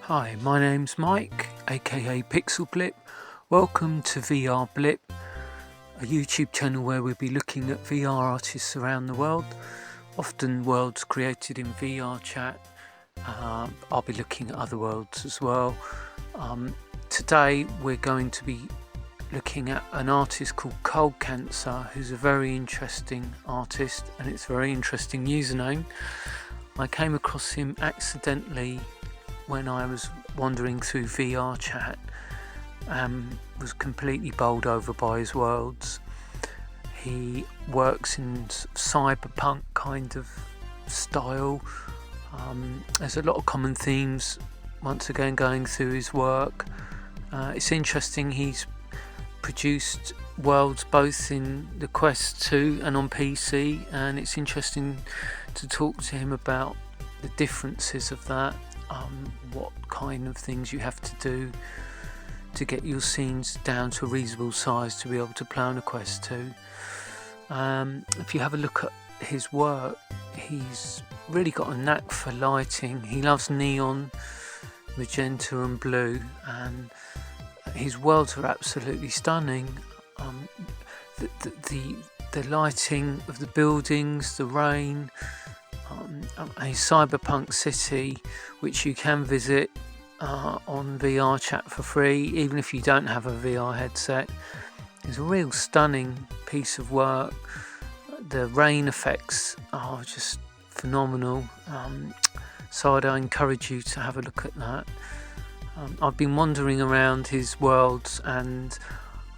Hi, my name's Mike, aka Pixel Blip. Welcome to VR Blip, a YouTube channel where we'll be looking at VR artists around the world, often worlds created in VR chat. I'll be looking at other worlds as well. Today we're going to be looking at an artist called Coldcancer, who's a very interesting artist, and it's a very interesting username. I came across him accidentally when I was wandering through VR chat, was completely bowled over by his worlds. He works in cyberpunk kind of style. There's a lot of common themes once again going through his work. It's interesting, he's produced worlds both in the Quest 2 and on PC, and it's interesting to talk to him about the differences of that. What kind of things you have to do to get your scenes down to a reasonable size to be able to play on a Quest 2. If you have a look at his work, he's really got a knack for lighting. He loves neon, magenta and blue, and his worlds are absolutely stunning. The lighting of the buildings, the rain, a cyberpunk city which you can visit on VR chat for free, even if you don't have a VR headset, is a real stunning piece of work. The rain effects are just phenomenal, so I'd encourage you to have a look at that. I've been wandering around his worlds, and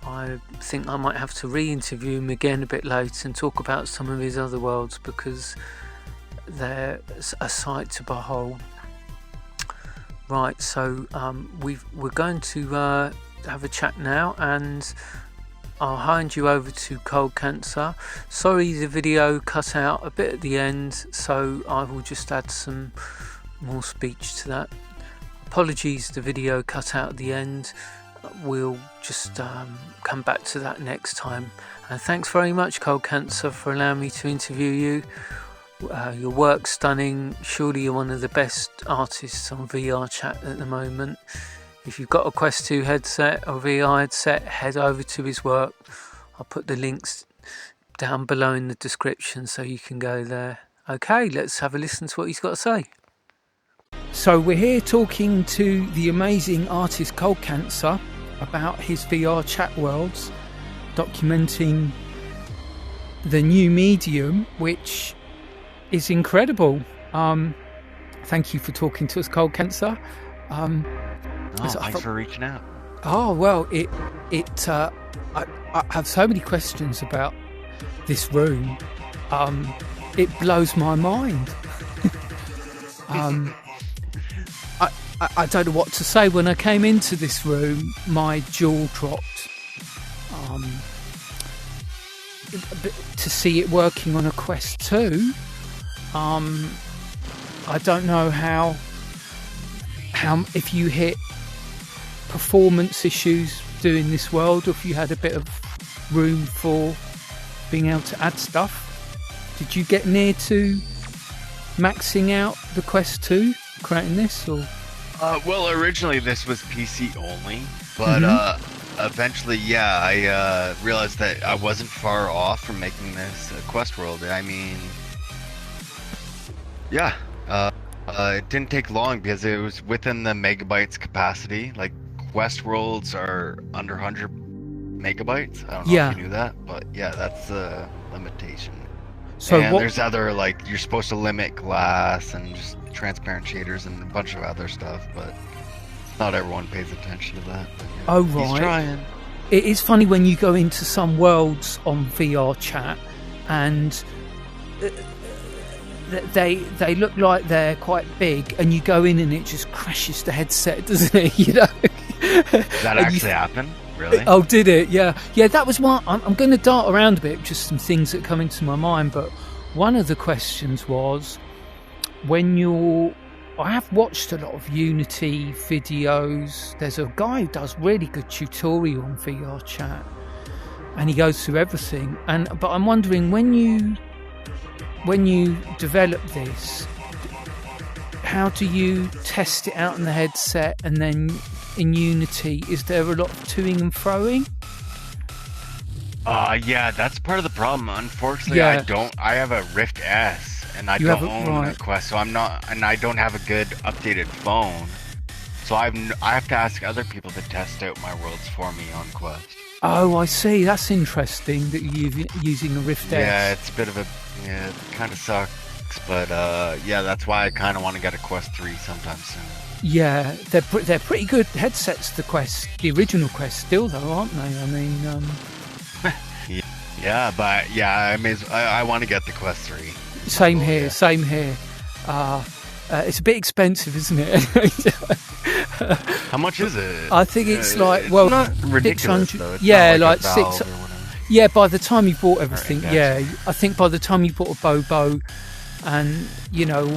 I think I might have to re-interview him again a bit later and talk about some of his other worlds, because they're a sight to behold. Right, so we're going to have a chat now, and I'll hand you over to Coldcancer. Sorry, the video cut out a bit at the end, so I will just add some more speech to that. Apologies, the video cut out at the end. We'll just come back to that next time. And thanks very much, Coldcancer, for allowing me to interview you. Your work's stunning. Surely you're one of the best artists on VR chat at the moment. If you've got a Quest 2 headset or VR headset, head over to his work. I'll put the links down below in the description so you can go there. Okay, let's have a listen to what he's got to say. So we're here talking to the amazing artist Coldcancer about his VR chat worlds, documenting the new medium, which is incredible. Thank you for talking to us, Coldcancer. Thanks for reaching out. Oh well, I have so many questions about this room. It blows my mind. I don't know what to say. When I came into this room, my jaw dropped. To see it working on a Quest 2. I don't know how if you hit performance issues doing this world, or if you had a bit of room for being able to add stuff. Did you get near to maxing out the Quest 2 creating this, or? Well, originally this was PC only, but eventually, I realized that I wasn't far off from making this a Quest world. I mean, it didn't take long because it was within the megabytes capacity. Like, Quest worlds are under 100 megabytes. I don't know if you knew that, but that's the limitation. So there's other, like, you're supposed to limit glass and just transparent shaders and a bunch of other stuff, but not everyone pays attention to that. But, oh right, he's trying. It is funny when you go into some worlds on VR chat, and they look like they're quite big, and you go in and it just crashes the headset, doesn't it? You know. Does that actually happen? Really? Oh, did it? Yeah. That was one. I'm going to dart around a bit, just some things that come into my mind. But one of the questions was, I have watched a lot of Unity videos. There's a guy who does really good tutorial on VR chat, and he goes through everything. But I'm wondering, when you develop this, how do you test it out in the headset, and then in Unity, is there a lot of toing and froing? Yeah, that's part of the problem. Unfortunately, Yeah. I have a Rift S, and I don't own a Quest, so I don't have a good updated phone. So I have to ask other people to test out my worlds for me on Quest. Oh, I see. That's interesting that you're using a Rift S. Yeah, it's a bit of it kind of sucks, but yeah, that's why I kind of want to get a Quest 3 sometime soon. Yeah, they're pretty good headsets. The original Quest, still though, aren't they? I mean, yeah, but yeah, I want to get the Quest 3. Same here. It's a bit expensive, isn't it? How much is it? I think it's it's not ridiculous, 600. Though. It's yeah, not like Valve 6. Or whatever. Yeah, by the time you bought everything, yeah, I think by the time you bought a Bobo, and you know,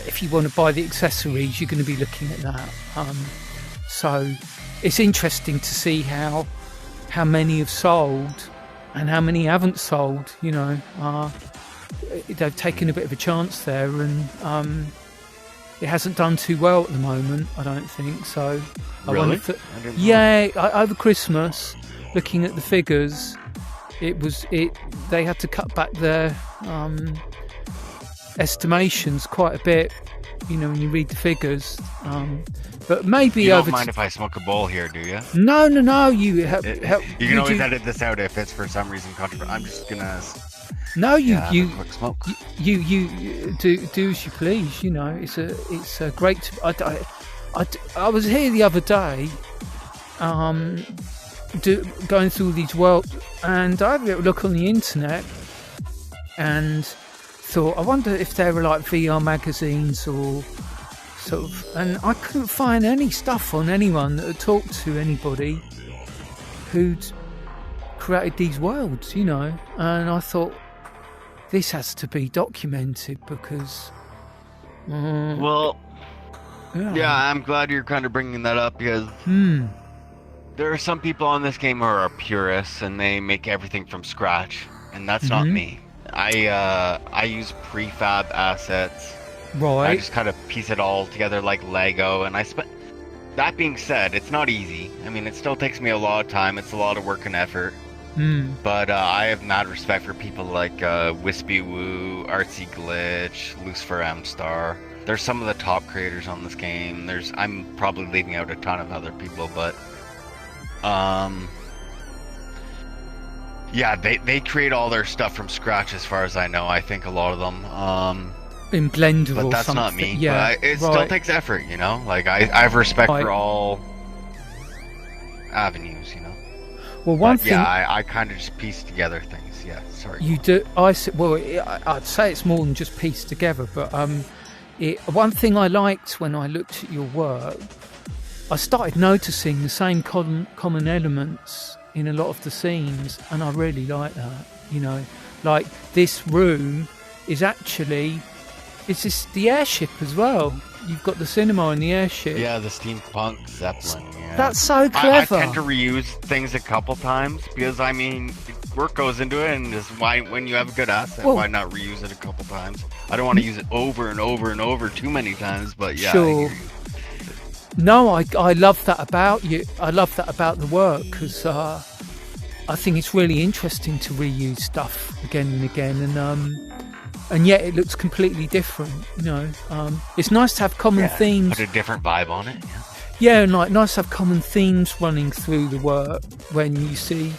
if you want to buy the accessories, you're going to be looking at that. So it's interesting to see how many have sold and how many haven't sold. You know, they've taken a bit of a chance there, and it hasn't done too well at the moment, I don't think. So I wonder if over Christmas, looking at the figures, they had to cut back their estimations quite a bit, you know, when you read the figures. But maybe you don't mind if I smoke a bowl here, do you? No. You can always edit this out if it's for some reason controversial. I'm just gonna. No, you quick smoke. You do as you please. You know, it's a great. I was here the other day, going through these worlds, and I had a little look on the internet, and thought, I wonder if there were like VR magazines or sort of, and I couldn't find any stuff on anyone that had talked to anybody who'd created these worlds, you know. And I thought, this has to be documented because yeah, I'm glad you're kind of bringing that up, because there are some people on this game who are purists and they make everything from scratch, and that's not me. I use prefab assets. Right. I just kind of piece it all together like Lego, and that being said, it's not easy. I mean, it still takes me a lot of time. It's a lot of work and effort. But I have mad respect for people like Wispy Woo, Artsy Glitch, Lucifer M-Star. There's some of the top creators on this game. I'm probably leaving out a ton of other people, but yeah, they create all their stuff from scratch, as far as I know. I think a lot of them in Blender or something. But that's not me. Yeah, but it still takes effort, you know. Like I have respect for all avenues, you know. Well, one thing. Yeah, I kind of just piece together things. Yeah, sorry. You do. I'd say it's more than just pieced together. But one thing I liked when I looked at your work, I started noticing the same common elements in a lot of the scenes, and I really like that. You know, like this room is actually, it's just the airship as well. You've got the cinema and the airship. Yeah, the steampunk Zeppelin. Yeah. That's so clever. I tend to reuse things a couple times because, I mean, work goes into it, and when you have a good asset, why not reuse it a couple times? I don't want to use it over and over and over too many times, but yeah. Sure. No, I love that about you. I love that about the work, because I think it's really interesting to reuse stuff again and again, and yet it looks completely different. You know, it's nice to have common themes. Put a different vibe on it. Yeah. Yeah, and like nice to have common themes running through the work when you see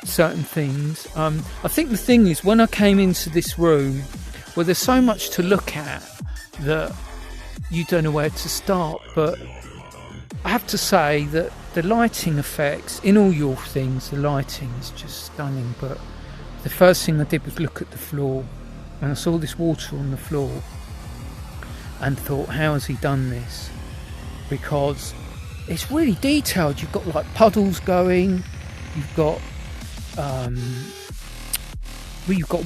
certain things. I think the thing is, when I came into this room, well, there's so much to look at that you don't know where to start. But I have to say that the lighting effects in all your things, the lighting is just stunning. But the first thing I did was look at the floor, and I saw this water on the floor and thought, how has he done this? Because it's really detailed. You've got like puddles going, you've got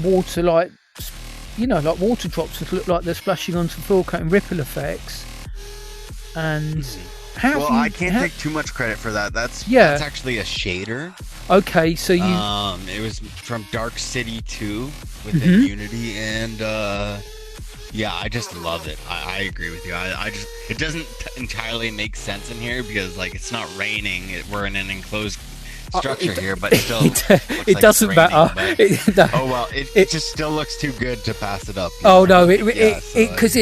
water, like, you know, like water drops that look like they're splashing onto the floor, creating ripple effects. And I can't take too much credit for that. That's actually a shader. Okay, so you it was from Dark City 2 within Unity, and Yeah, I just love it. I agree with you. I just, it doesn't entirely make sense in here because like it's not raining. We're in an enclosed structure here, but still looks it like doesn't it's raining, matter. but, oh well, it just still looks too good to pass it up. Oh no, because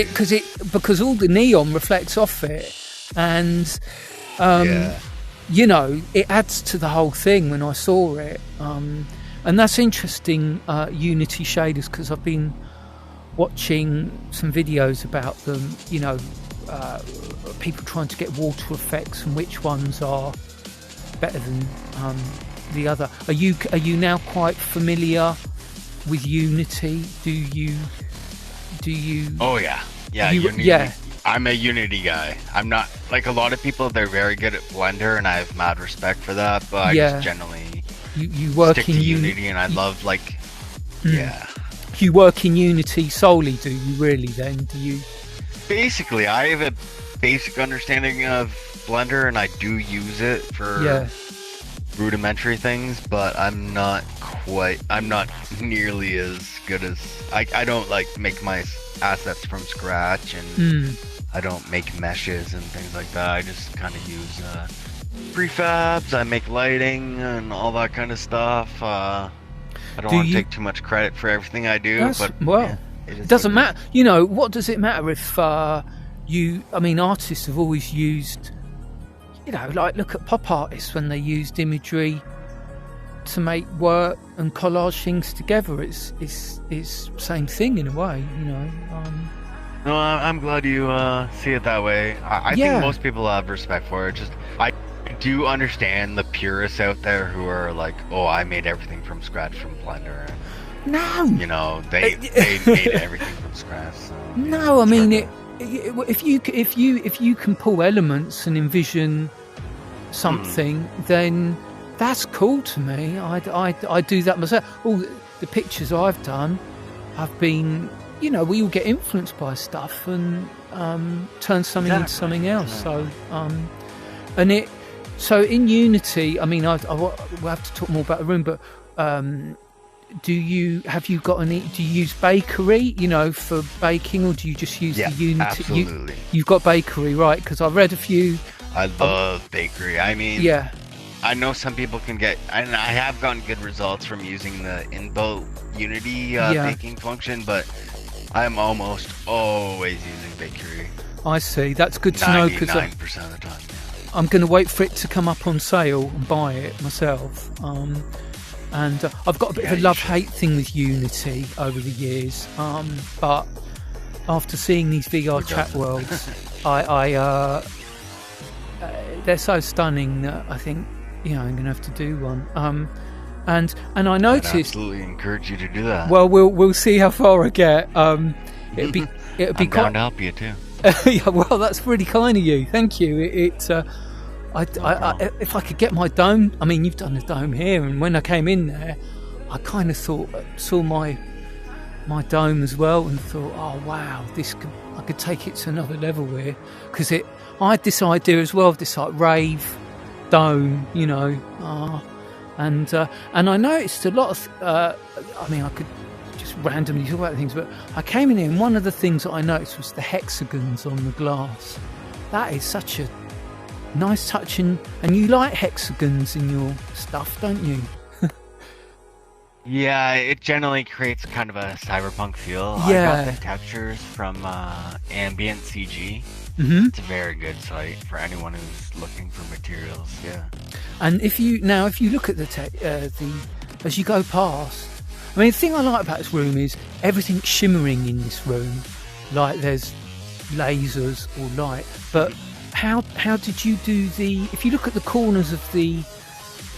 all the neon reflects off it, and you know, it adds to the whole thing when I saw it. And that's interesting, Unity shaders, because I've been watching some videos about them, you know, people trying to get water effects and which ones are better than the other. Are you now quite familiar with Unity? Do you Oh yeah, Unity. Yeah, I'm a Unity guy. I'm not like a lot of people. They're very good at Blender, and I have mad respect for that. But I just generally you work stick in to Unity, and I love like You work in Unity solely, do you really? Then do you? Basically, I have a basic understanding of Blender, and I do use it for rudimentary things. But I'm not nearly as good as I don't like make my assets from scratch, and I don't make meshes and things like that. I just kind of use prefabs. I make lighting and all that kind of stuff. I don't want to take too much credit for everything I do, but it doesn't matter. You know, what does it matter if I mean, artists have always used, you know, like look at pop artists when they used imagery to make work and collage things together. It's same thing in a way, you know. No, I'm glad you see it that way. I think most people have respect for it. Just I do understand the purists out there who are like, "Oh, I made everything from scratch from Blender." No, you know, they made everything from scratch. So, no, I mean, if you can pull elements and envision something, then that's cool to me. I do that myself. All the pictures I've done, I've been, you know, we all get influenced by stuff and turn something into something else. So so in Unity, I mean, we'll have to talk more about the room, but do you use Bakery, you know, for baking, or do you just use the Unity? Absolutely. You've got Bakery, right? Because I've read a few. I love Bakery. I mean, I know some people can get, and I have gotten good results from using the inbuilt Unity baking function, but I'm almost always using Bakery. I see. That's good to know, because 99% of the time. I'm going to wait for it to come up on sale and buy it myself. And I've got a bit of a love-hate thing with Unity over the years. But after seeing these VR chat worlds, they're so stunning that I think, you know, I'm going to have to do one. And I noticed. I'd absolutely encourage you to do that. Well, we'll see how far I get. It'd be I'm down to help you too. Yeah, well, that's really kind of you. Thank you. If I could get my dome, I mean, you've done the dome here, and when I came in there, I kind of saw my dome as well, and thought, oh wow, I could take it to another level here, because I had this idea as well of this like rave dome, you know, and I noticed a lot of. I mean, I could just randomly talk about things, but I came in here, and one of the things that I noticed was the hexagons on the glass. That is such a nice touch, and you like hexagons in your stuff, don't you? Yeah, it generally creates kind of a cyberpunk feel. I got the textures from Ambient CG. Mm-hmm. It's a very good site for anyone who's looking for materials. Yeah. And if you look at as you go past, I mean, the thing I like about this room is everything's shimmering in this room, like there's lasers or light. But how did you do if you look at the corners of the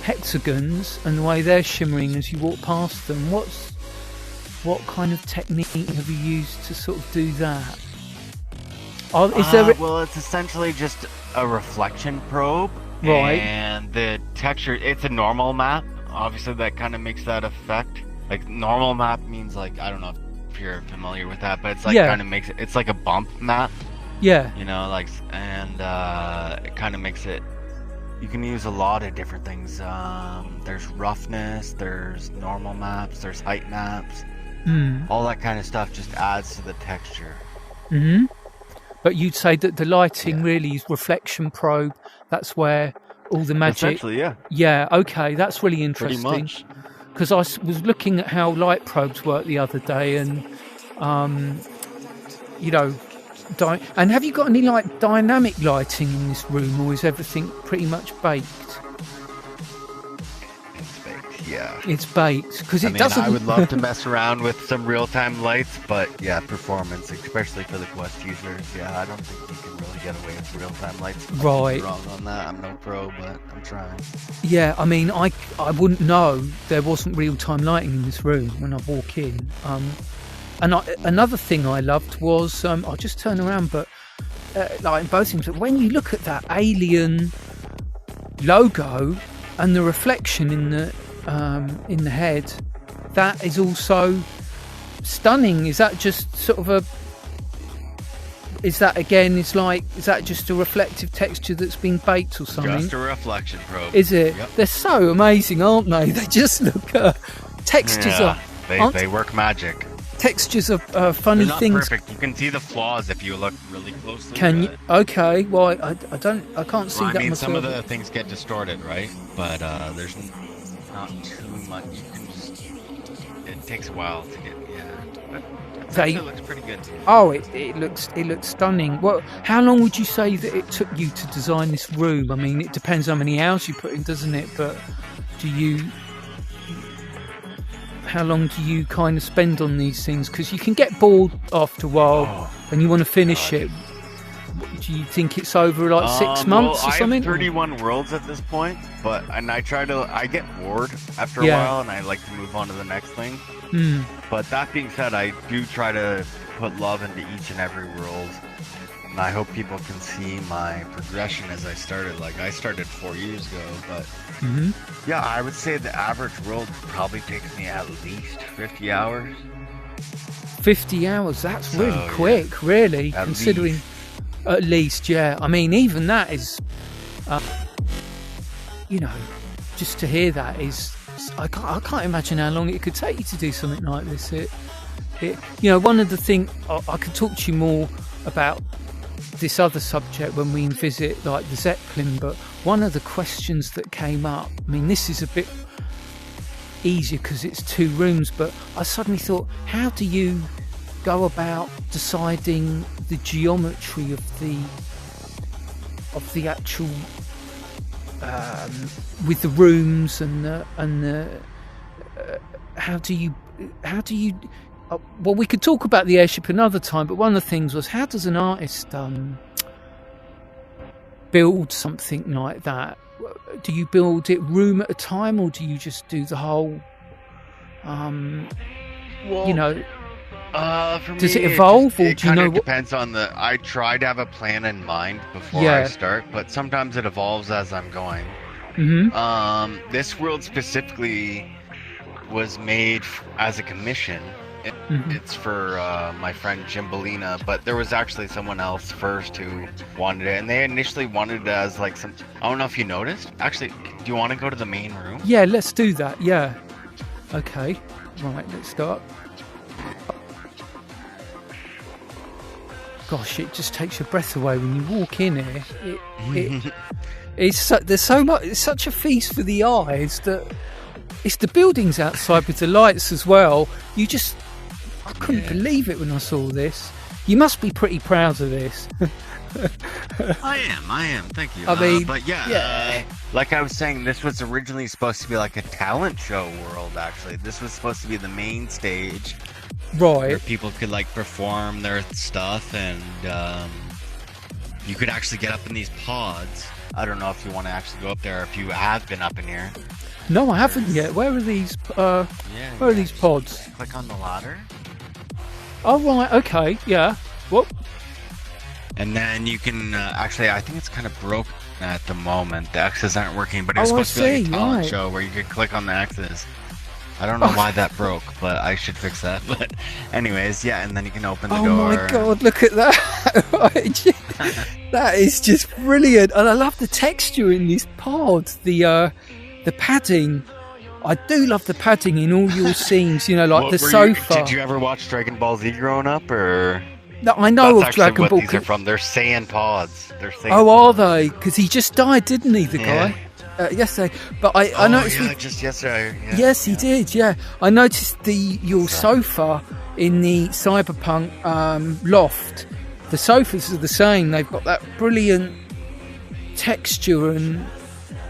hexagons and the way they're shimmering as you walk past them, what kind of technique have you used to sort of do that? Well, it's essentially just a reflection probe, right? And the texture, it's a normal map. Obviously, that kind of makes that effect. Like, normal map means, like, I don't know if you're familiar with that, but it's like kind of makes it. It's like a bump map. Yeah. You know, like, and it kind of makes it. You can use a lot of different things. There's roughness. There's normal maps. There's height maps. All that kind of stuff just adds to the texture. Mm-hmm. But you'd say that the lighting really is reflection probe. That's where all the magic. Essentially, yeah. Yeah. Okay, that's really interesting. Pretty much. Because I was looking at how light probes work the other day, and you know, and have you got any like dynamic lighting in this room, or is everything pretty much baked? It's baked, yeah. It's baked because it doesn't. I would love to mess around with some real-time lights, but yeah, performance, especially for the Quest users. Yeah, I don't think you can really get away with real-time lights. Right. I'm wrong on that. I'm no pro, but I'm trying. Yeah, I mean, I wouldn't know there wasn't real-time lighting in this room when I walk in. And another thing I loved was I'll just turn around, but like in both things, when you look at that alien logo and the reflection in the head, that is also stunning. Is that just sort of is that just a reflective texture that's been baked or something? Just a reflection probe. Is it? Yep. They're so amazing, aren't they? They just look textures they work magic. Textures are funny They're not things. Perfect. You can see the flaws if you look really closely. Can you? Okay. Well, I can't see that I mean, myself. some of the things get distorted, right? But there's not too much. You can just. It takes a while to get. Yeah. But it looks pretty good. Oh, it looks stunning. Well, how long would you say that it took you to design this room? I mean, it depends how many hours you put in, doesn't it? But how long do you kind of spend on these things? Because you can get bored after a while and you want to finish it. Do you think it's over like 6 months or something? I have 31 worlds at this point, and I get bored after a while and I like to move on to the next thing. But that being said, I do try to put love into each and every world. And I hope people can see my progression as I started. Like, I started 4 years ago, but yeah, I would say the average world probably takes me at least 50 hours. 50 hours? That's really quick, really, considering... Least. At least, yeah. I mean, even that is... just to hear that is... I can't imagine how long it could take you to do something like this. One of the things... I could talk to you more about this other subject when we visit like the Zeppelin, but one of the questions that came up, I mean, this is a bit easier because it's 2 rooms, but I suddenly thought, how do you go about deciding the geometry of the actual with the rooms and the how do you well, we could talk about the airship another time, but one of the things was, how does an artist build something like that? Do you build it room at a time, or do you just do the whole for does me, it evolve, or it do you know what? Depends on I try to have a plan in mind before I start, but sometimes it evolves as I'm going. This world specifically was made as a commission. It's for my friend Jim Bellina, but there was actually someone else first who wanted it, and they initially wanted it as like some... I don't know if you noticed. Actually, do you want to go to the main room? Yeah, let's do that, yeah. Okay, right, let's start. Gosh, it just takes your breath away when you walk in here. There's so much. It's such a feast for the eyes that it's the buildings outside with the lights as well. I couldn't believe it when I saw this. You must be pretty proud of this. I am. Thank you. I mean, but like I was saying, this was originally supposed to be like a talent show world. Actually, this was supposed to be the main stage. Right. Where people could like perform their stuff, and you could actually get up in these pods. I don't know if you want to actually go up there, if you have been up in here. No, I haven't yet. Where are these? Where are these pods? Click on the ladder. Oh right, okay, yeah. What? And then you can actually, I think it's kind of broken at the moment. The X's aren't working, but it was supposed to be like a talent show where you could click on the X's. I don't know why that broke, but I should fix that. But anyways, yeah, and then you can open the door. Oh my god, look at that. That is just brilliant. And I love the texture in these pods, the padding. I do love the padding in all your scenes. Like What the were sofa. Did you ever watch Dragon Ball Z growing up, or? No, I know That's of actually Dragon what Ball. these are from. They're Saiyan pods. They're Saiyan Oh, are pods. they? Because he just died, didn't he, the Yeah. guy? Yesterday. But I noticed... just yesterday. Yeah. Yes, he did, yeah. I noticed your sofa in the Cyberpunk loft. The sofas are the same. They've got that brilliant texture, and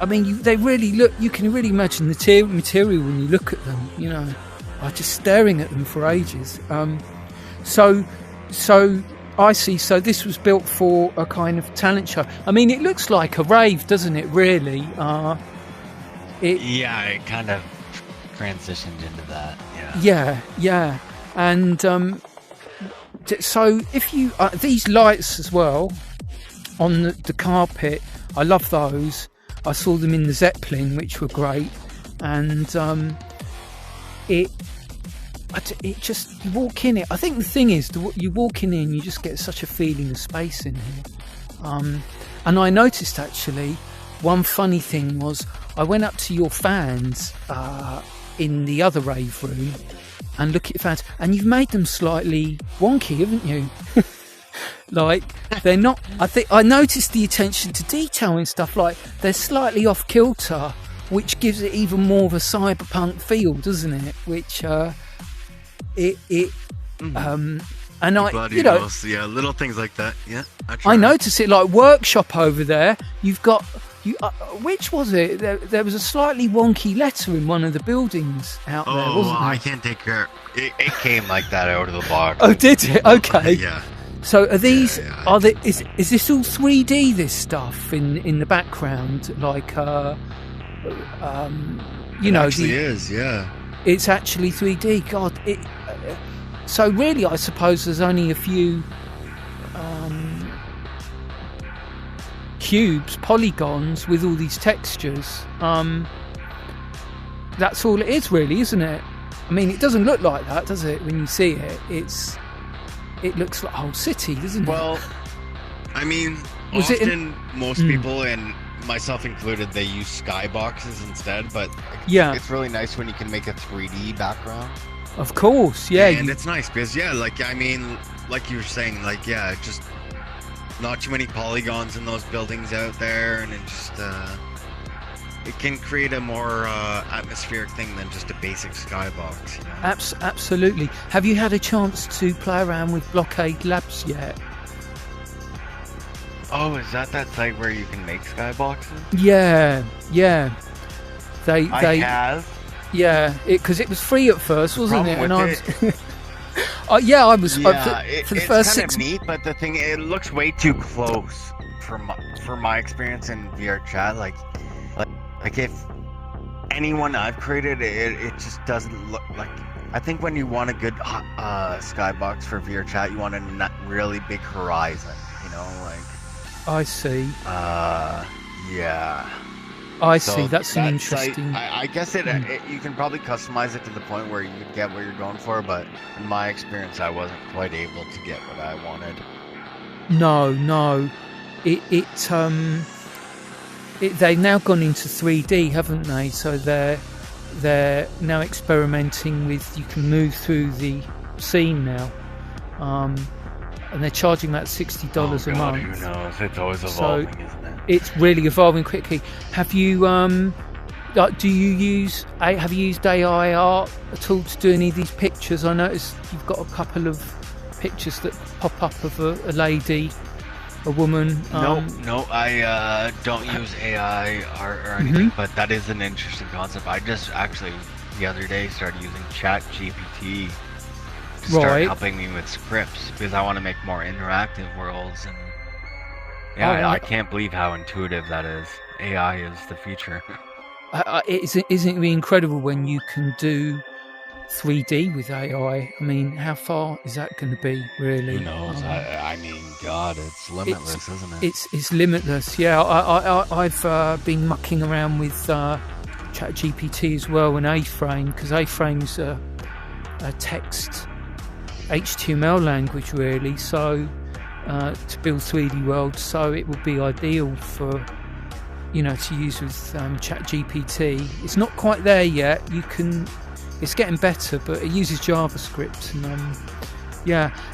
I mean, they really look... You can really imagine the material when you look at them, I was just staring at them for ages. So I see. So this was built for a kind of talent show. I mean, it looks like a rave, doesn't it? Really. It kind of transitioned into that. Yeah. And so if you these lights as well on the carpet, I love those. I saw them in the Zeppelin, which were great, and it just, you walk in it. I think the thing is, you walk in, you just get such a feeling of space in here. And I noticed actually, one funny thing was, I went up to your fans in the other rave room and look at your fans, and you've made them slightly wonky, haven't you? Like, they're not. I noticed the attention to detail and stuff. Like, they're slightly off kilter, which gives it even more of a cyberpunk feel, doesn't it? Which and little things like that. Yeah, I notice it. Like workshop over there, you've got which was it? There was a slightly wonky letter in one of the buildings out there, wasn't there? I can't take care. It came like that out of the box. Oh, did it? Okay. Yeah. So are these? Yeah. Are they? Is this all 3D? This stuff in the background, like It actually is. Yeah. It's actually 3D. God, so really, I suppose there's only a few cubes, polygons with all these textures. That's all it is, really, isn't it? I mean, it doesn't look like that, does it? When you see it, it looks like a whole city, doesn't it? Well, I mean, most people, and myself included, they use skyboxes instead, but it's really nice when you can make a 3D background. Of course, yeah. And it's nice because, like you were saying, just not too many polygons in those buildings out there, and it just it can create a more atmospheric thing than just a basic skybox. Absolutely. Have you had a chance to play around with Blockade Labs yet? Oh, is that site where you can make skyboxes? Yeah. I have. Yeah, because it was free at first, wasn't it? And I was. I was. For the first 6 months. It's kind of neat, but the thing, it looks way too close for my experience in VR chat. Like if anyone I've created, it just doesn't look like. I think when you want a good skybox for VR chat, you want a really big horizon. I see. Yeah. I see. That's an interesting. I guess you can probably customize it to the point where you get what you're going for, but in my experience, I wasn't quite able to get what I wanted. No. They've now gone into 3D, haven't they? So they're now experimenting with, you can move through the scene now, and they're charging about $60 a month. Who knows? It's always evolving, isn't it? It's really evolving quickly. Have you have you used AI art at all to do any of these pictures? I noticed you've got a couple of pictures that pop up of a lady, a woman. No, I don't use AI art or anything, but that is an interesting concept. I just actually the other day started using ChatGPT to start helping me with scripts because I want to make more interactive worlds, and I can't believe how intuitive that is. AI is the future. Isn't it incredible when you can do 3D with AI? I mean, how far is that going to be, really? Who knows? I mean, God, it's limitless, isn't it? It's limitless, yeah. I've been mucking around with ChatGPT as well, and A-Frame, because A-Frame's a text HTML language, really, so to build 3D worlds, so it would be ideal for to use with ChatGPT. It's not quite there yet. It's getting better, but it uses JavaScript, and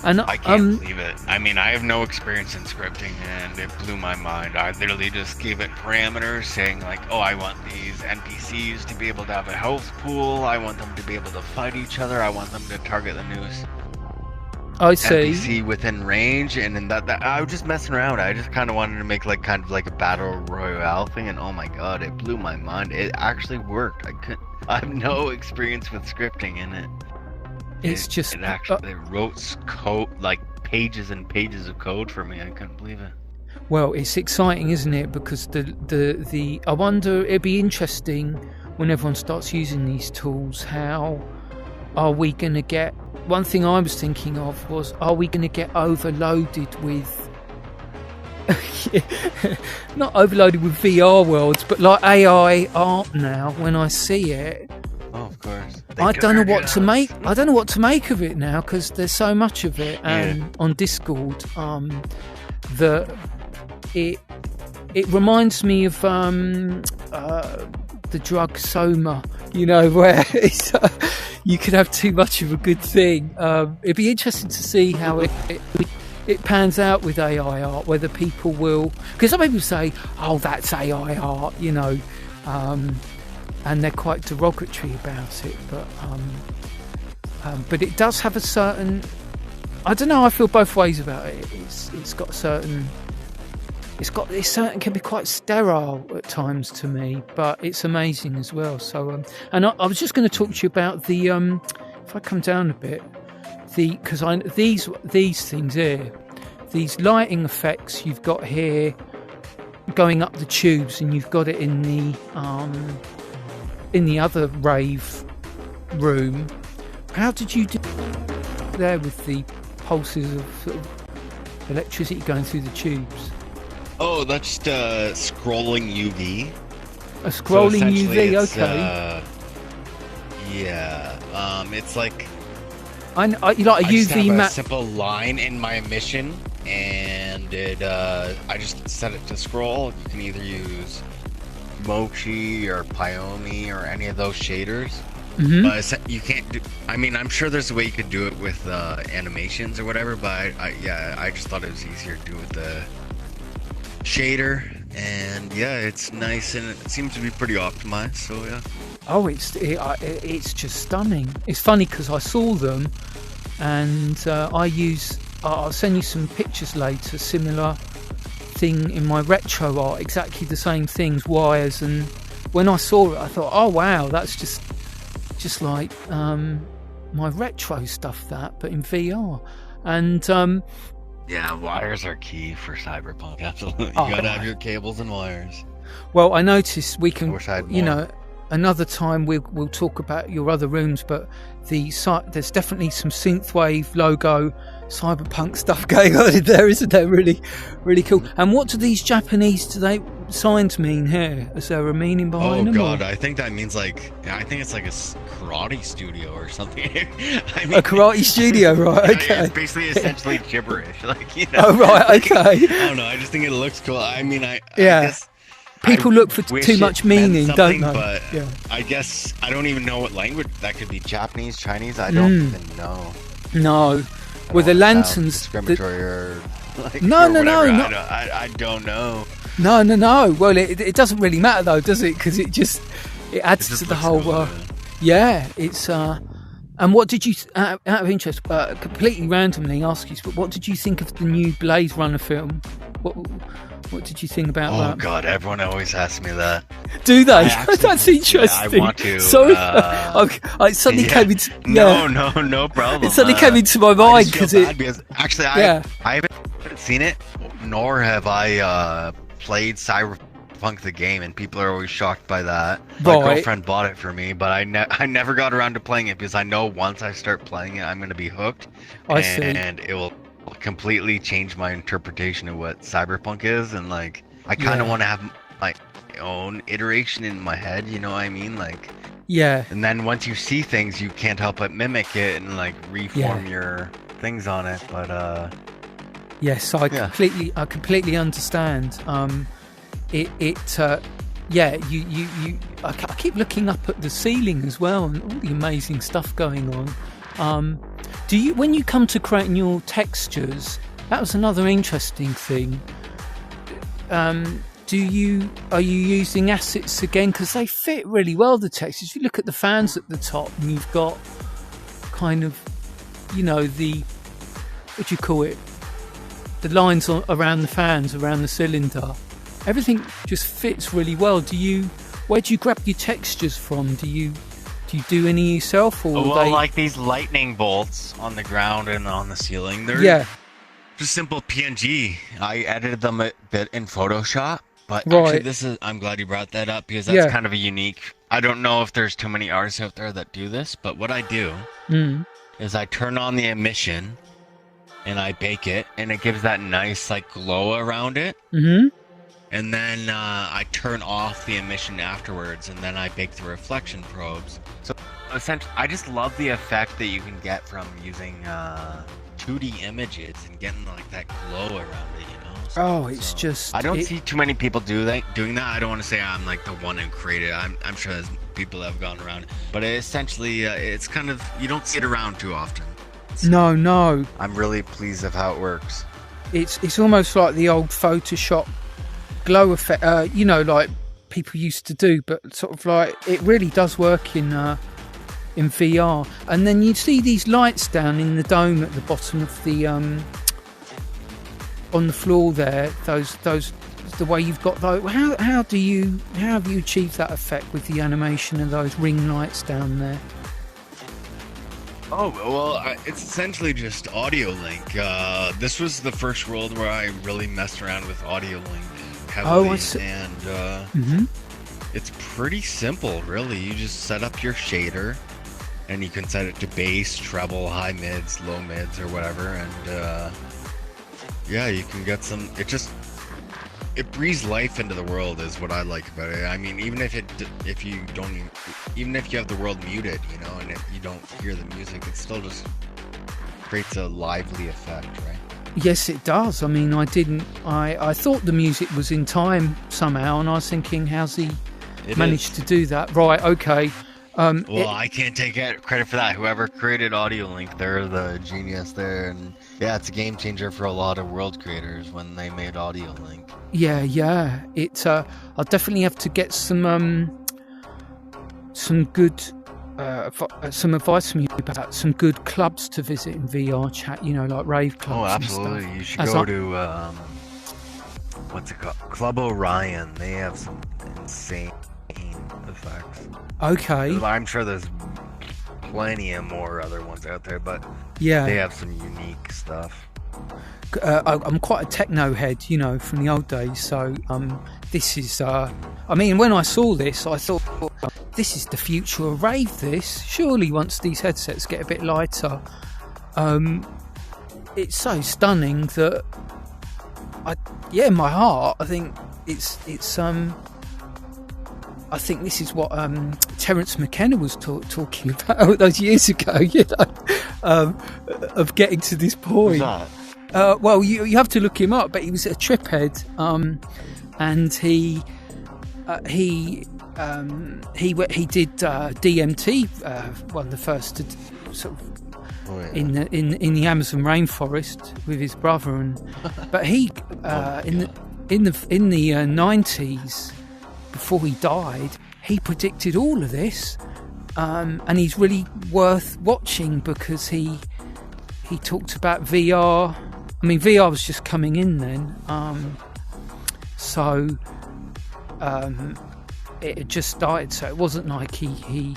and I can't believe it. I mean, I have no experience in scripting, and it blew my mind. I literally just gave it parameters saying like, oh, I want these NPCs to be able to have a health pool. I want them to be able to fight each other. I want them to target the news NPC within range. And in that I was just messing around. I just kind of wanted to make like a battle royale thing, and oh my god, it blew my mind. It actually worked. I have no experience with scripting in it. It actually wrote code, like pages and pages of code for me. I couldn't believe it. Well, it's exciting, isn't it? Because the I wonder, it'd be interesting when everyone starts using these tools. How are we going to get? One thing I was thinking of was, are we going to get overloaded with? Not overloaded with VR worlds, but like AI art now. When I see it. Oh, of course. I don't know what to make. I don't know what to make of it now, because there's so much of it, and on Discord, that it reminds me of the drug Soma. Where it's, you could have too much of a good thing. It'd be interesting to see how it pans out with AI art. Whether people will, because some people say, "Oh, that's AI art," and they're quite derogatory about it, but it does have a certain, I don't know, I feel both ways about it. It's got a certain, it can be quite sterile at times to me, but it's amazing as well. So and I was just going to talk to you about the if I come down a bit, because these things here, these lighting effects you've got here going up the tubes, and you've got it in the other rave room. How did you do there with the pulses of sort of electricity going through the tubes? Oh, that's just scrolling UV. A scrolling UV, it's, okay. It's like you like a I just UV have map. a simple line in my emission, and I just set it to scroll. You can either use Mochi or Pyomi or any of those shaders, but you can't do. I mean, I'm sure there's a way you could do it with animations or whatever, but I just thought it was easier to do with the shader, and it's nice, and it seems to be pretty optimized. So Oh, it's just stunning. It's funny because I saw them, and I'll send you some pictures later. Similar thing in my retro art, exactly the same things, wires, and when I saw it, I thought, oh wow, that's just like my retro stuff, but in VR, and wires are key for Cyberpunk. Absolutely, you gotta have your cables and wires. Well, I noticed we can, more. Another time we'll talk about your other rooms, but there's definitely some synthwave logo cyberpunk stuff going on in there, isn't there? Really, really cool. And what do these Japanese signs mean here? Is there a meaning behind them? Oh god, I think that means I think it's like a karate studio or something. I mean, a karate studio, right? Okay. It's basically essentially gibberish, Oh right, okay. I don't know. I just think it looks cool. I mean, I guess. People look for too much meaning, don't they? But I guess I don't even know what language that could be. Japanese, Chinese. I don't even know. No. Well, the lanterns. Discriminatory or no. I don't know. No. Well, it doesn't really matter though, does it? Because it adds to the whole. Cool, it's. And what did you, out of interest, completely randomly ask you, but what did you think of the new Blaze Runner film? What did you think about that? Oh god, everyone always asks me that. Do they? That's interesting. I want to. Sorry, I suddenly came into. No problem. It suddenly came into my mind because actually I haven't seen it, nor have I played Cyberpunk the game, and people are always shocked by that. My girlfriend bought it for me, but I never got around to playing it because I know once I start playing it, I'm going to be hooked. And it will completely change my interpretation of what Cyberpunk is, and I kind of want to have my own iteration in my head, you know what I mean? And then once you see things, you can't help but mimic it and reform your things on it. But yes, I completely understand. yeah, I keep looking up at the ceiling as well, and all the amazing stuff going on. Do you, when you come to creating your textures, that was another interesting thing. Are you using assets again? Because they fit really well, the textures. If you look at the fans at the top, and you've got kind of, the, what do you call it? The lines around the fans, around the cylinder. Everything just fits really well. Where do you grab your textures from? Do you do any yourself, or like these lightning bolts on the ground and on the ceiling? They're just simple PNG. I edited them a bit in Photoshop, but actually I'm glad you brought that up, because that's kind of a unique. I don't know if there's too many artists out there that do this, but what I do is I turn on the emission and I bake it, and it gives that nice glow around it. Mm-hmm. And then I turn off the emission afterwards, and then I bake the reflection probes. So essentially, I just love the effect that you can get from using 2D images and getting that glow around it, just... I don't see too many people doing that. I don't want to say I'm the one who created it. I'm sure there's people that have gone around it. But essentially, it's kind of, you don't see it around too often. So No. I'm really pleased with how it works. It's almost like the old Photoshop glow effect, like people used to do, but sort of it really does work in VR. And then you see these lights down in the dome at the bottom of the on the floor there. Those the way you've got those. How have you achieved that effect with the animation of those ring lights down there? Oh, well, it's essentially just audio link. This was the first world where I really messed around with audio link heavily. I see. And it's pretty simple, really. You just set up your shader, and you can set it to bass, treble, high mids, low mids, or whatever. And you can get some. It breathes life into the world, is what I like about it. I mean, even if you have the world muted, and you don't hear the music, it still just creates a lively effect, right? Yes, it does. I mean, I thought the music was in time somehow, and I was thinking, how's he managed to do that? Right, okay. I can't take credit for that. Whoever created Audio Link, they're the genius there, and it's a game changer for a lot of world creators when they made Audio Link. Yeah. I'll definitely have to get some good some advice from you about some good clubs to visit in VR chat. Like rave clubs. Oh, absolutely! And stuff. You should go to what's it called? Club Orion. They have some insane effects. Okay. I'm sure there's plenty of more other ones out there, but they have some unique stuff. I'm quite a techno head, from the old days. So this is. When I saw this, I thought, this is the future of rave. This surely once these headsets get a bit lighter, it's so stunning that in my heart, I think it's. I think this is what Terence McKenna was talking about those years ago, of getting to this point. Who's that? Well, you have to look him up, but he was a trip head, and he did DMT, one of the first to sort of in the Amazon rainforest with his brother, but he in the 90s. Before he died, he predicted all of this, and he's really worth watching because he talked about VR. I mean, VR was just coming in then, so it had just started. So it wasn't like he'd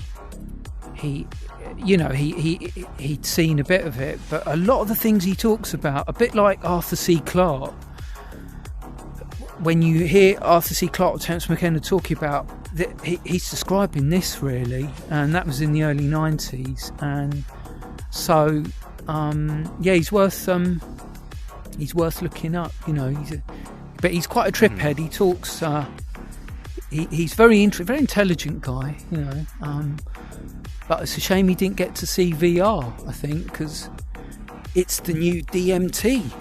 seen a bit of it, but a lot of the things he talks about, a bit like Arthur C. Clarke. When you hear Arthur C. Clarke or Terence McKenna talking about he's describing this really, and that was in the early 90s, and so he's worth looking up. But he's quite a trip head. He talks. He's very intelligent guy. But it's a shame he didn't get to see VR. I think because it's the new DMT.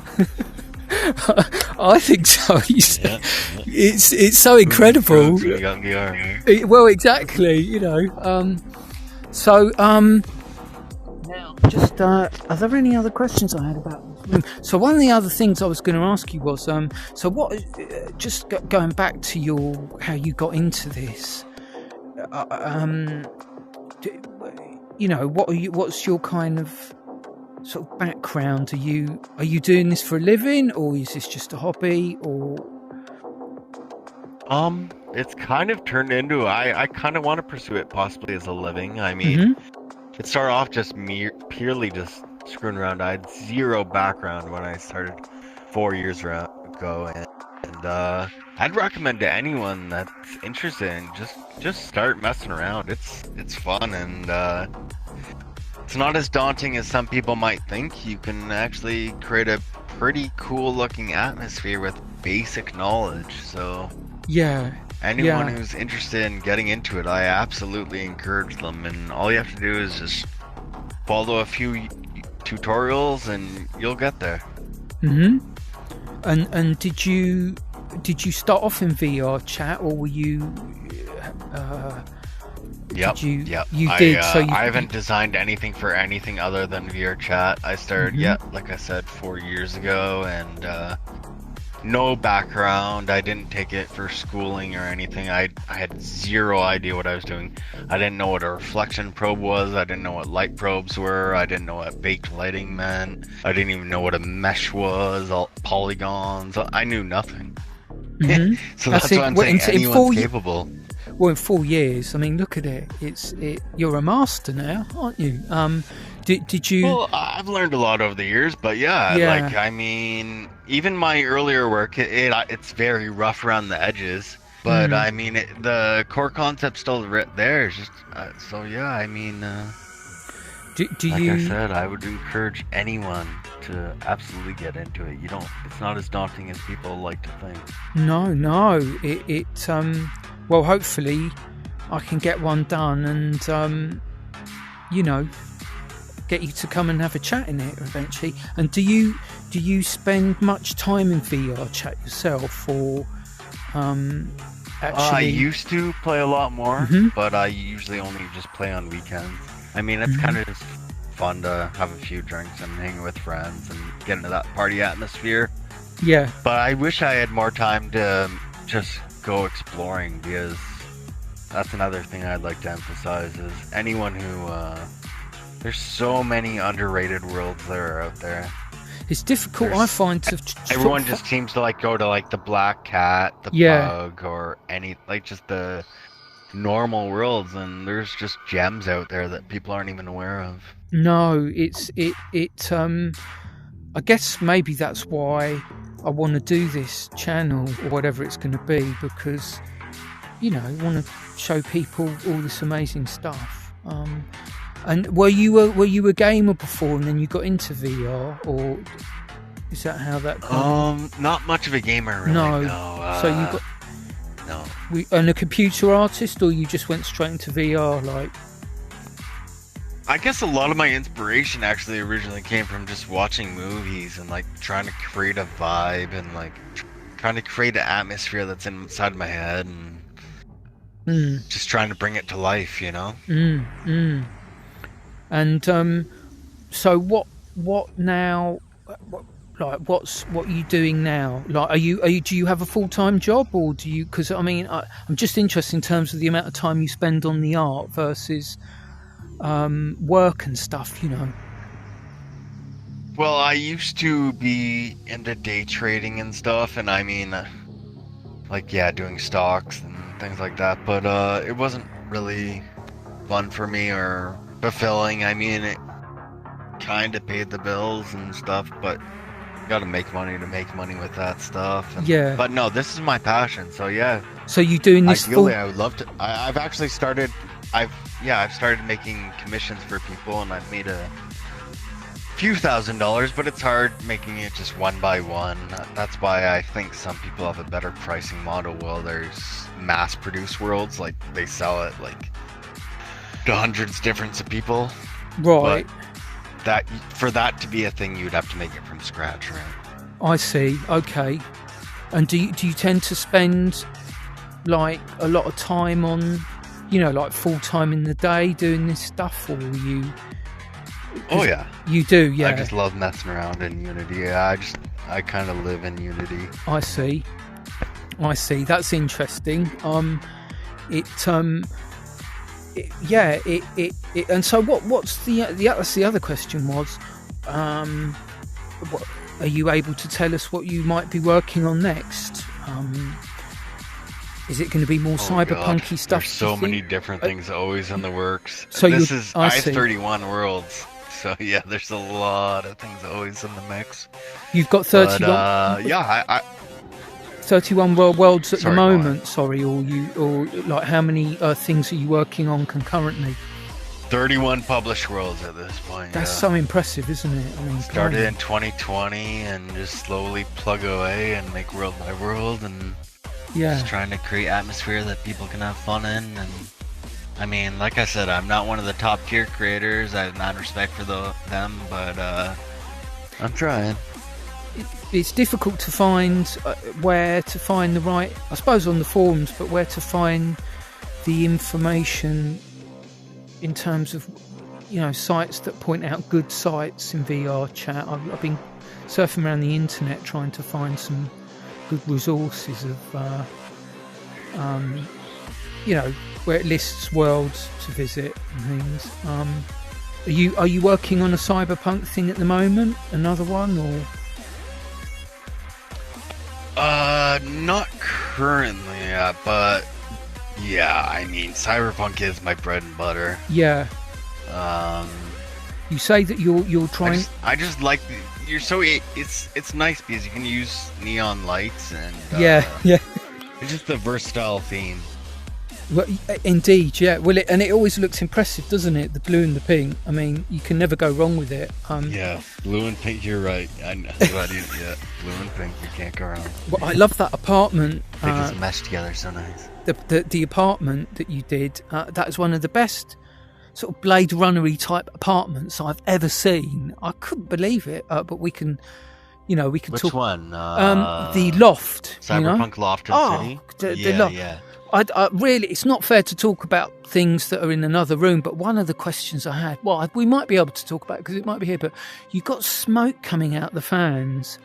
I think so. Yeah. It's so incredible. You got VR, right? Well, exactly. Now, just are there any other questions I had about this room? So one of the other things I was going to ask you was, so what? Just going back to how you got into this. What's your kind of sort of background? Are you doing this for a living, or is this just a hobby, or? It's kind of turned into, I kind of want to pursue it possibly as a living. I mean, it started off just purely just screwing around. I had zero background when I started 4 years ago, and I'd recommend to anyone that's interested in just start messing around. It's fun, and it's not as daunting as some people might think. You can actually create a pretty cool looking atmosphere with basic knowledge. So anyone who's interested in getting into it, I absolutely encourage them, and all you have to do is just follow a few tutorials and you'll get there. And did you start off in VR chat, or were you Yep. You did. I haven't designed anything for anything other than VR chat. I started, like I said, 4 years ago, and no background. I didn't take it for schooling or anything. I had zero idea what I was doing. I didn't know what a reflection probe was. I didn't know what light probes were. I didn't know what baked lighting meant. I didn't even know what a mesh was, all polygons. I knew nothing. So that's what I'm saying. Anyone's capable. Well, in 4 years, I mean, look at it. You're a master now, aren't you? Did you? Well, I've learned a lot over the years, but like, I mean, even my earlier work, it's very rough around the edges. But I mean, the core concept's still there. It's just I mean, I said, I would encourage anyone to absolutely get into it. It's not as daunting as people like to think. No. Well, hopefully, I can get one done, and get you to come and have a chat in it eventually. And do you spend much time in VR chat yourself, or actually? I used to play a lot more, but I usually only just play on weekends. I mean, it's kind of just fun to have a few drinks and hang with friends and get into that party atmosphere. Yeah. But I wish I had more time to just go exploring, because that's another thing I'd like to emphasize is anyone who there's so many underrated worlds that are out there. It's difficult, I find, to everyone just seems to like go to like the Black Cat, the Bug, or any like just the normal worlds, and there's just gems out there that people aren't even aware of. No, I guess maybe that's why I want to do this channel or whatever it's going to be, because I want to show people all this amazing stuff. And were you a gamer before and then you got into VR, or is that how that? Not much of a gamer, really. No. So you got no. And a computer artist, or you just went straight into VR, like? I guess a lot of my inspiration actually originally came from just watching movies and like trying to create a vibe and like trying to create an atmosphere that's inside my head and just trying to bring it to life, And so what now? What are you doing now? Like, do you have a full-time job, or do you? Because I mean, I'm just interested in terms of the amount of time you spend on the art versus work and stuff. Well, I used to be into day trading and stuff, and I mean, doing stocks and things like that. But it wasn't really fun for me or fulfilling. I mean, it kind of paid the bills and stuff, but you got to make money with that stuff. And, But no, this is my passion. So yeah. So you doing this? Ideally, I would love to. I've actually started. I've started making commissions for people, and I've made a few $1,000s, but it's hard making it just one by one. That's why I think some people have a better pricing model. Well, there's mass-produced worlds, like they sell it like to hundreds different of people. Right. But for that to be a thing, you'd have to make it from scratch, right? I see. Okay. And do you tend to spend like a lot of time on, like full time in the day doing this stuff, or you? Oh yeah, you do. Yeah, I just love messing around in Unity. Yeah, I kind of live in Unity. I see. That's interesting. And so what's that's the other question was, what are you able to tell us what you might be working on next? Is it going to be more cyberpunky stuff? There's so many different things always in the works. So this is I-31 Worlds. So yeah, there's a lot of things always in the mix. You've got 31. I 31 worlds at the moment. Sorry, or like how many things are you working on concurrently? 31 published worlds at this point. That's so impressive, isn't it? I mean, started in 2020 and just slowly plug away and make world by world and just trying to create atmosphere that people can have fun in. And I mean, like I said, I'm not one of the top tier creators. I have mad respect for them, but I'm trying. It's difficult to find where to find the right, I suppose on the forums, but where to find the information in terms of, sites that point out good sites in VR chat. I've been surfing around the internet trying to find some good resources of, where it lists worlds to visit and things. Are you working on a cyberpunk thing at the moment? Another one, or? Not currently, but yeah, I mean, Cyberpunk is my bread and butter. Yeah. You say that you're trying. I just like it's nice because you can use neon lights and yeah. It's just a versatile theme. Well, indeed, yeah. Well, it always looks impressive, doesn't it? The blue and the pink. I mean, you can never go wrong with it. Yeah, blue and pink. You're right. Blue and pink. You can't go wrong. Well, I love that apartment. They just mesh together so nice. The apartment that you did. That is one of the best sort of Blade Runner-y type apartments I've ever seen. I couldn't believe it. But we can. We can Which talk. Which one? The loft. Cyberpunk Loft in City. The loft. Yeah. I really, it's not fair to talk about things that are in another room, but one of the questions I had, we might be able to talk about it because it might be here, but you got smoke coming out the fans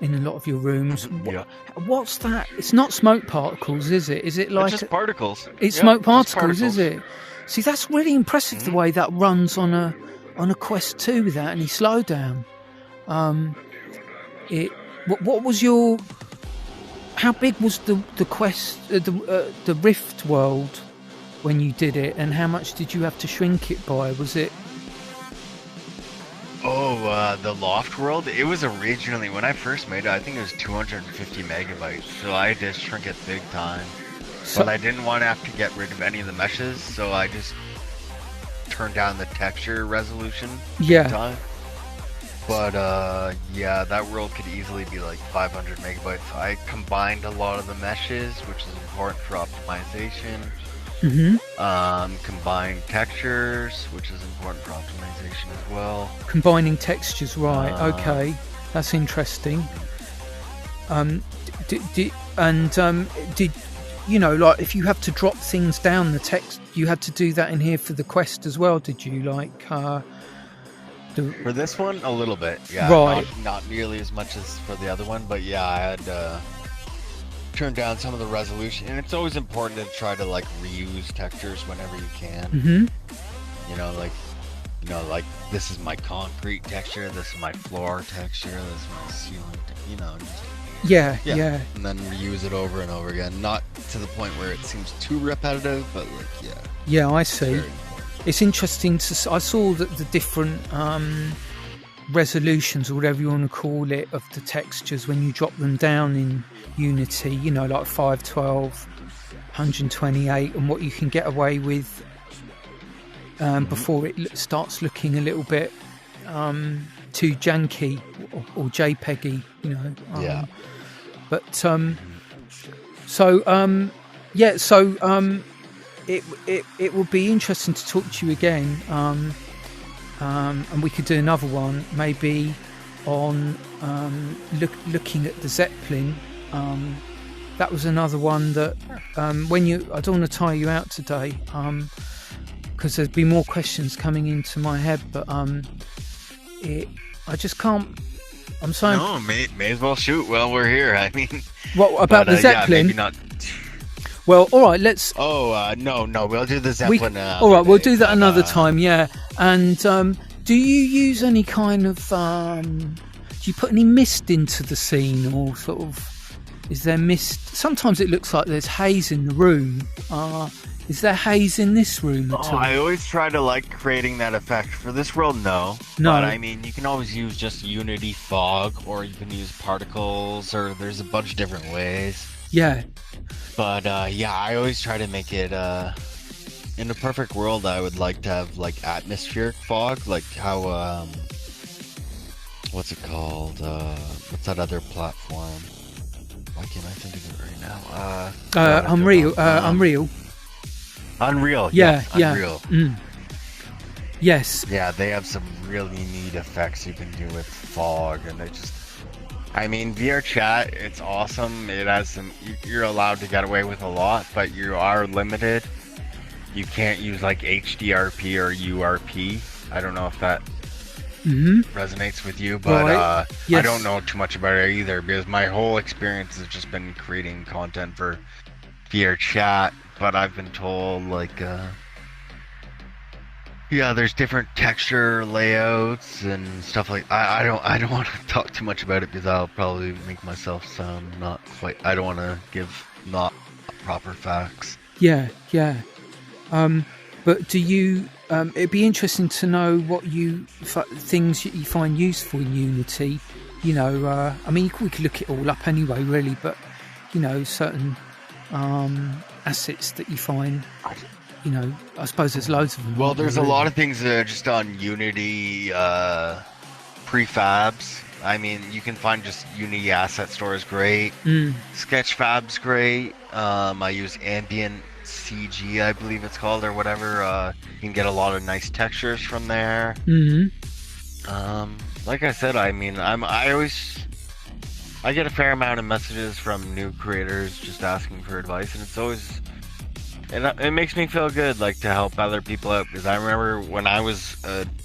in a lot of your rooms. Yeah. What's that? It's not smoke particles, is it? Is it like it's just particles? It's smoke particles, is it? See, that's really impressive the way that runs on a Quest 2 without any slowdown. What was your? How big was the Quest, the Rift world when you did it, and how much did you have to shrink it by? Was it? The Loft world. It was originally, when I first made it, I think it was 250 megabytes. So I had to shrink it big time. But I didn't want to have to get rid of any of the meshes, so I just turned down the texture resolution big time. But that world could easily be like 500 megabytes. I combined a lot of the meshes, which is important for optimization. Combined textures, which is important for optimization as well. Combining textures, right? Okay, that's interesting. Did like if you have to drop things down the text, you had to do that in here for the Quest as well? Did you For this one, a little bit, yeah. Right. Not nearly as much as for the other one, but yeah, I had turn down some of the resolution, and it's always important to try to like reuse textures whenever you can. Like this is my concrete texture, this is my floor texture, this is my ceiling. Yeah. And then reuse it over and over again, not to the point where it seems too repetitive, but Yeah, I see. It's interesting I saw that the different resolutions, or whatever you want to call it, of the textures when you drop them down in Unity, like 512, 128, and what you can get away with before it starts looking a little bit too janky or JPEG-y, It would be interesting to talk to you again, and we could do another one maybe on looking at the Zeppelin That was another one that when you, I don't want to tire you out today, because there's been more questions coming into my head, but I just can't. I'm sorry. No, may as well shoot while we're here. I mean, what about the Zeppelin? Yeah, maybe not. Well, all right, let's. Oh no, we'll do the Zeppelin. All right, we'll do that another time. Yeah, and do you use any kind of? Do you put any mist into the scene, or sort of? Is there mist? Sometimes it looks like there's haze in the room. Is there haze in this room at all? I always try to like creating that effect. For this world, no. But I mean, you can always use just Unity fog, or you can use particles, or there's a bunch of different ways. Yeah. But yeah, I always try to make it. In a perfect world, I would like to have like atmospheric fog, like how what's it called? What's that other platform? Why can't I think of it right now? Unreal. Unreal. Yeah. Unreal. Yes. Yeah, they have some really neat effects you can do with fog, and they just. I mean, VR chat, it's awesome. It has some. You're allowed to get away with a lot, but you are limited. You can't use like HDRP or URP. I don't know if that resonates with you, but yes. I don't know too much about it either, because my whole experience has just been creating content for VR chat. But I've been told like, yeah, there's different texture layouts and stuff like. I don't want to talk too much about it, because I'll probably make myself sound not quite. I don't want to give not proper facts. Yeah. But do you? It'd be interesting to know what things you find useful in Unity. You know, I mean, we could look it all up anyway, really. But you know, certain assets that you find. You know, I suppose there's loads of them. Well, there's a lot of things that are just on Unity prefabs. I mean, you can find just Unity Asset Store is great. Sketchfab's great. I use Ambient CG, I believe it's called, or whatever. You can get a lot of nice textures from there. Like I said, I mean, I get a fair amount of messages from new creators just asking for advice, and it's always. And it makes me feel good, like, to help other people out, because I remember when I was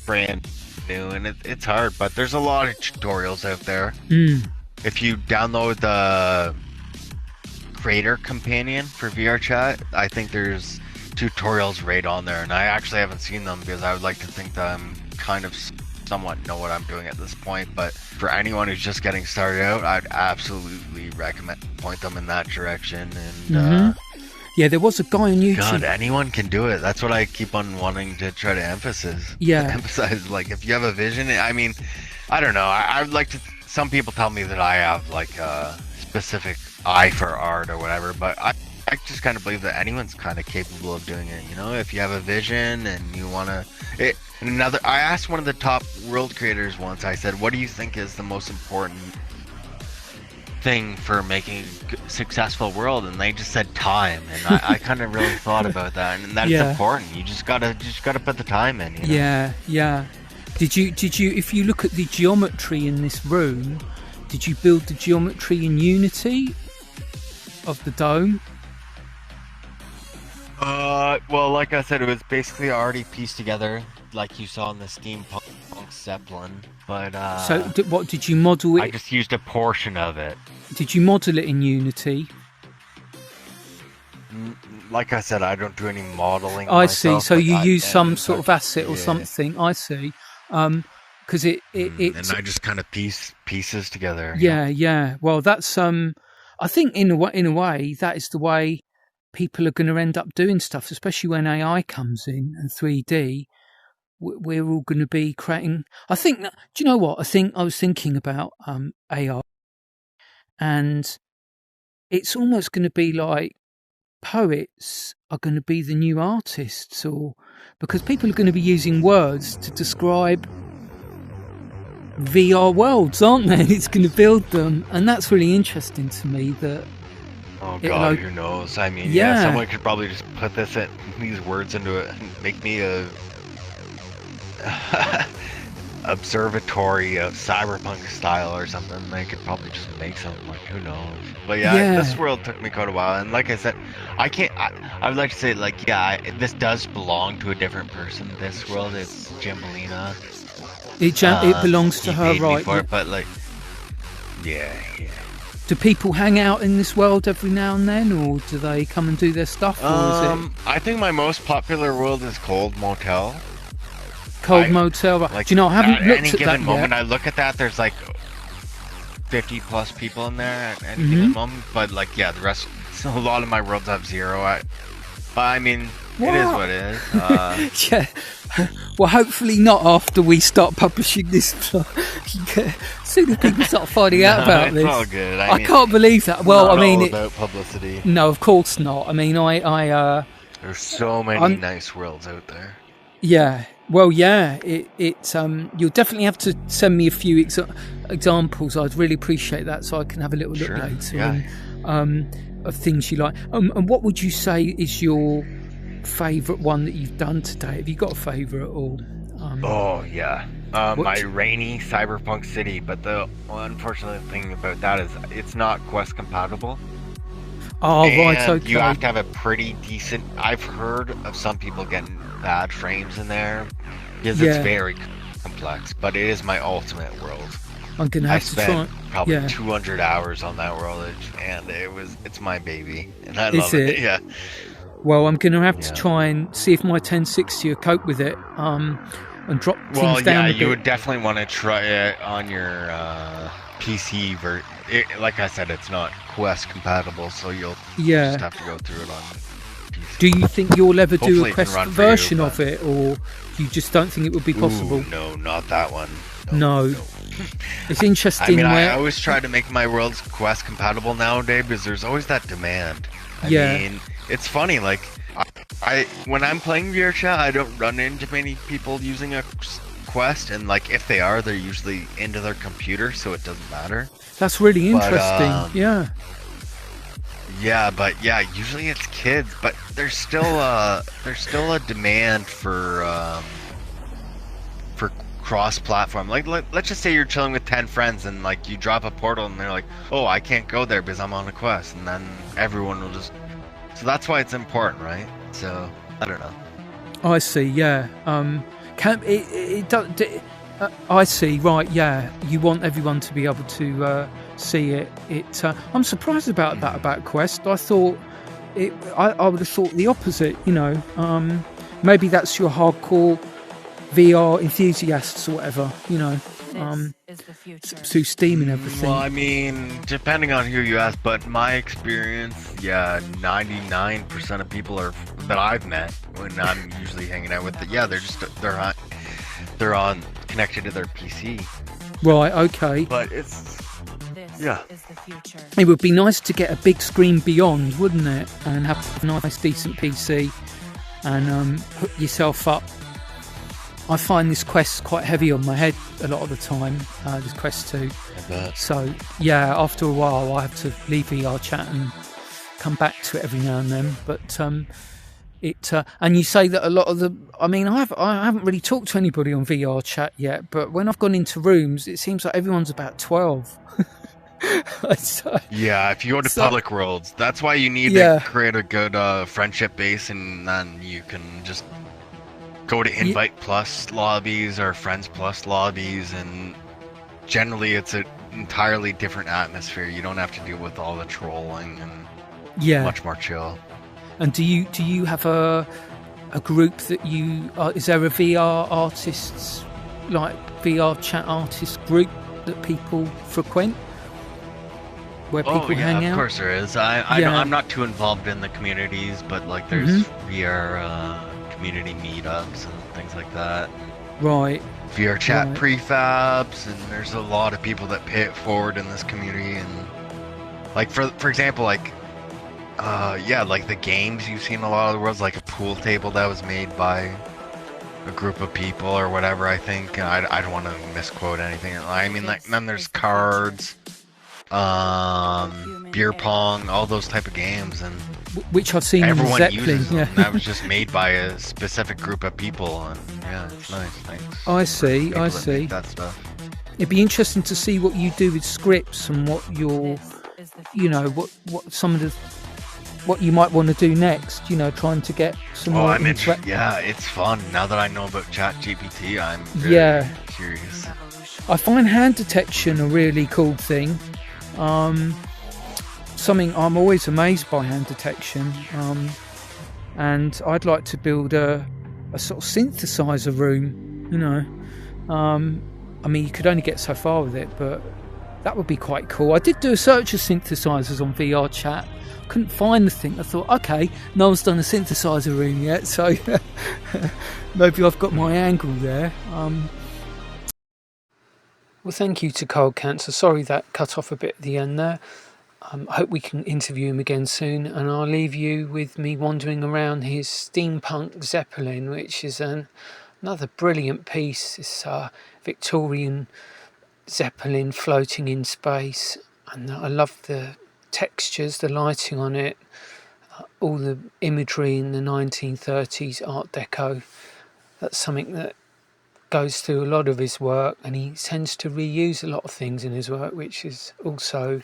brand new, and it's hard, but there's a lot of tutorials out there. If you download the Creator Companion for VR Chat, I think there's tutorials right on there, and I actually haven't seen them, because I would like to think that I'm kind of somewhat know what I'm doing at this point. But for anyone who's just getting started out, I'd absolutely recommend point them in that direction. And yeah, there was a guy on YouTube. God, anyone can do it. That's what I keep on wanting to try to emphasize. Like, if you have a vision, I mean, I don't know. I would like to. Some people tell me that I have like a specific eye for art or whatever, but I just kind of believe that anyone's kind of capable of doing it. You know, if you have a vision and you want to. I asked one of the top world creators once. I said, "What do you think is the most important thing for making a successful world?" And they just said time, and I kind of really thought about that, and that's important. You just gotta put the time in. You know? Yeah. Did you? If you look at the geometry in this room, did you build the geometry in Unity of the dome? Well, like I said, it was basically already pieced together, like you saw in the steampunk Zeppelin. But so, what did you model it? I just used a portion of it. Did you model it in Unity? Like I said, I don't do any modeling. I see. So you use some sort of asset or something. I see. Because it and I just kind of pieces together. Yeah. Well, that's I think in a way that is the way people are going to end up doing stuff, especially when AI comes in and 3D. We're all going to be creating. I think. Do you know what? I was thinking about AI, and it's almost going to be like poets are going to be the new artists, or because people are going to be using words to describe VR worlds, aren't they? It's going to build them, and that's really interesting to me. That oh God, who knows? I mean, someone could probably just put these words into it and make me a observatory of Cyberpunk style or something. They could probably just make something, like, who knows. But yeah, this world took me quite a while, and like I said, I would like to say, like, this does belong to a different person. This world, it's Jimbolina. It belongs to her, right? For it, but like, yeah. Do people hang out in this world every now and then, or do they come and do their stuff? Or is it... I think my most popular world is Cold Motel. Motel. Like, do you know, I haven't looked at that moment, yet. I look at that, there's like 50 plus people in there at any given moment. But like, yeah, the rest, so a lot of my worlds have 0. But I mean, it is what it is. Yeah. Well, hopefully not after we start publishing this. As soon as people start finding out about this. It's all good. I can't believe that. Well, I mean, about publicity. No, of course not. I mean, there's so many nice worlds out there. Yeah. Well, yeah. You'll definitely have to send me a few examples. I'd really appreciate that, so I can have a little look later of things you like. And what would you say is your favourite one that you've done today? Have you got a favourite or? My rainy Cyberpunk city, but the unfortunate thing about that is it's not Quest compatible. Oh, right, okay. You have to have a pretty decent. I've heard of some people getting bad frames in there because it's very complex, but it is my ultimate world. I'm gonna have to try. Probably 200 hours on that world, and it's my baby, and I love it. Yeah. Well, I'm going to have to try and see if my 1060 will cope with it, and drop things down a bit. You would definitely want to try it on your PC. Like I said, it's not Quest compatible, so you'll just have to go through it on PC. Do you think you'll ever do a Quest version of it, or you just don't think it would be possible? No, not that one. No. It's interesting. I always try to make my worlds Quest compatible nowadays because there's always that demand. I mean, it's funny, like, when I'm playing VR chat, I don't run into many people using a Quest, and like, if they are, they're usually into their computer, so it doesn't matter. That's really interesting. But usually it's kids, but there's still a demand for cross-platform. Like, let's just say you're chilling with 10 friends, and like you drop a portal, and they're like, "Oh, I can't go there because I'm on a Quest," and then everyone will just. So that's why it's important, right? So I don't know. I see. Yeah. I see. Right. Yeah. You want everyone to be able to see it. I'm surprised about that about Quest. I thought I would have thought the opposite. You know. Maybe that's your hardcore VR enthusiasts or whatever. You know. Through Steam and everything. Well, I mean, depending on who you ask, but my experience, 99% of people that I've met when I'm usually hanging out with, they're on connected to their PC. Right. Okay. But it's It would be nice to get a big screen beyond, wouldn't it? And have a nice, decent PC and hook yourself up. I find this Quest quite heavy on my head a lot of the time, this Quest 2. So, after a while I have to leave VR chat and come back to it every now and then. But and you say that a lot of I haven't really talked to anybody on VR chat yet, but when I've gone into rooms, it seems like everyone's about 12. If you go to public worlds, that's why you need to create a good friendship base, and then you can just go to invite plus lobbies or friends plus lobbies, and generally it's an entirely different atmosphere. You don't have to deal with all the trolling, and much more chill. And do you have a group that you is there a VR artists, like VR chat artist group that people frequent where people hang out? Of course there is. I'm not too involved in the communities, but like there's VR community meetups and things like that. Right. VR chat prefabs, and there's a lot of people that pay it forward in this community. And like for example, like like the games you've seen a lot of the worlds, like a pool table that was made by a group of people or whatever. I think I don't want to misquote anything. I mean, like, then there's cards. beer pong, all those type of games, and which I've seen everyone in Zeppelin. uses them. Yeah. That was just made by a specific group of people, and yeah, it's nice. Thanks. I see. People I that see. make that stuff. It'd be interesting to see what you do with scripts and what your, you know, what some of the, what you might want to do next. You know, trying to get some more. Yeah, it's fun. Now that I know about ChatGPT, I'm very curious. I find hand detection a really cool thing. Something I'm always amazed by, hand detection. And I'd like to build a sort of synthesizer room, you know. I mean, you could only get so far with it, but that would be quite cool. I did do a search of synthesizers on VR Chat. Couldn't find the thing. I thought, okay, no one's done a synthesizer room yet, so maybe I've got my angle there. Well, thank you to Coldcancer. Sorry that cut off a bit at the end there. I hope we can interview him again soon, and I'll leave you with me wandering around his steampunk Zeppelin, which is another brilliant piece. It's Victorian Zeppelin floating in space, and I love the textures, the lighting on it, all the imagery in the 1930s Art Deco. That's something that goes through a lot of his work, and he tends to reuse a lot of things in his work, which is also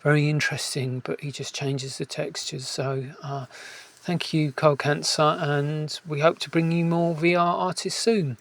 very interesting, but he just changes the textures. So thank you, Coldcancer, and we hope to bring you more VR artists soon.